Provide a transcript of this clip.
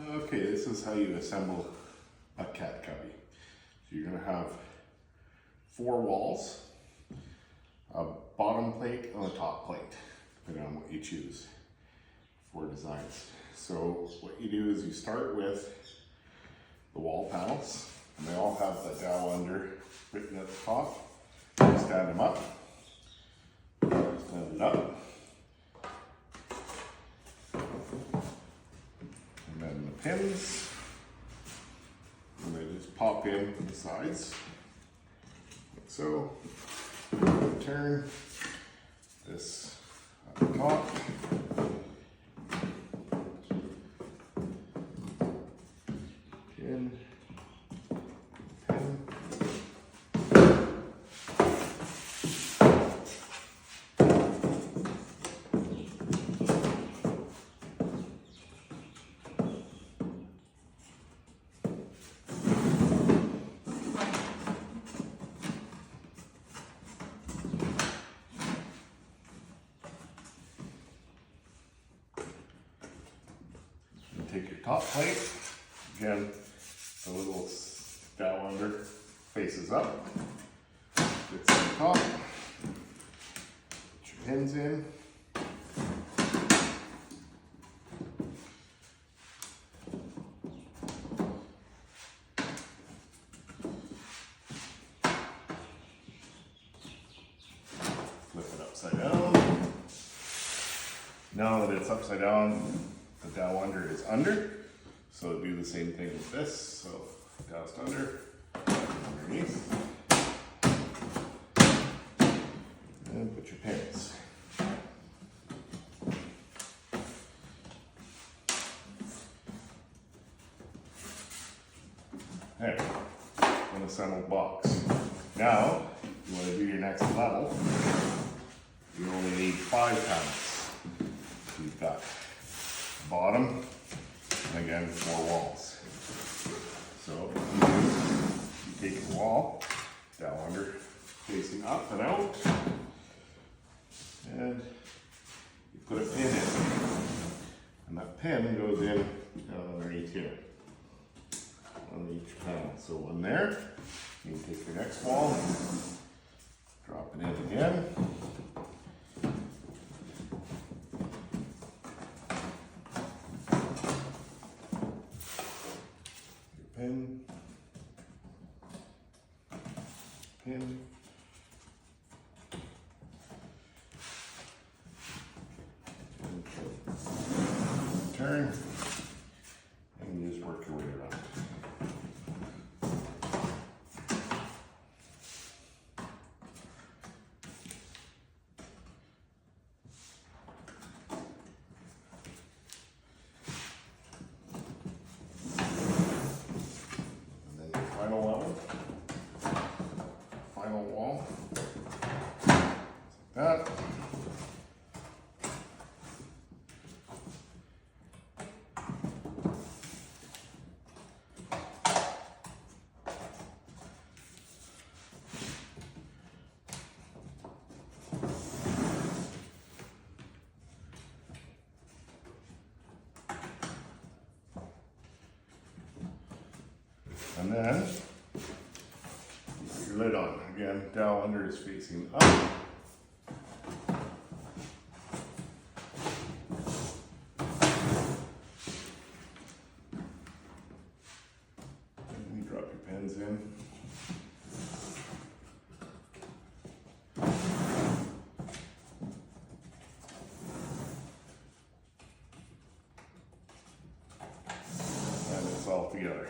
Okay, this is how you assemble a CatCubby. So you're going to have 4 walls, a bottom plate and a top plate, depending on what you choose for designs. So what you do is you start with the wall panels, and they all have the dowel under written at the top. You stand them up, stand it up, and then the pins, and they just pop in the sides, like so. Turn this at the top, pin, pin, take your top plate, again, the little dowel under faces up, fits on the top, put your pins in, flip it upside down. Now that it's upside down, the dowel under is under, so do the same thing with this. So dowel's under, underneath, and put your pins. There, an assembled box. Now, if you want to do your next level, you only need 5 panels. You've got bottom, and again 4 walls. So you take the wall, dowel under facing up and out, and you put a pin in, and that pin goes in down underneath here on each panel. So one there, you can take your next wall and drop it in again. Pin, pin, turn, and you just work your way around. Final level, final wall, like that. And then put your lid on. Again, dowel under is facing up. And you drop your pins in. And it's all together.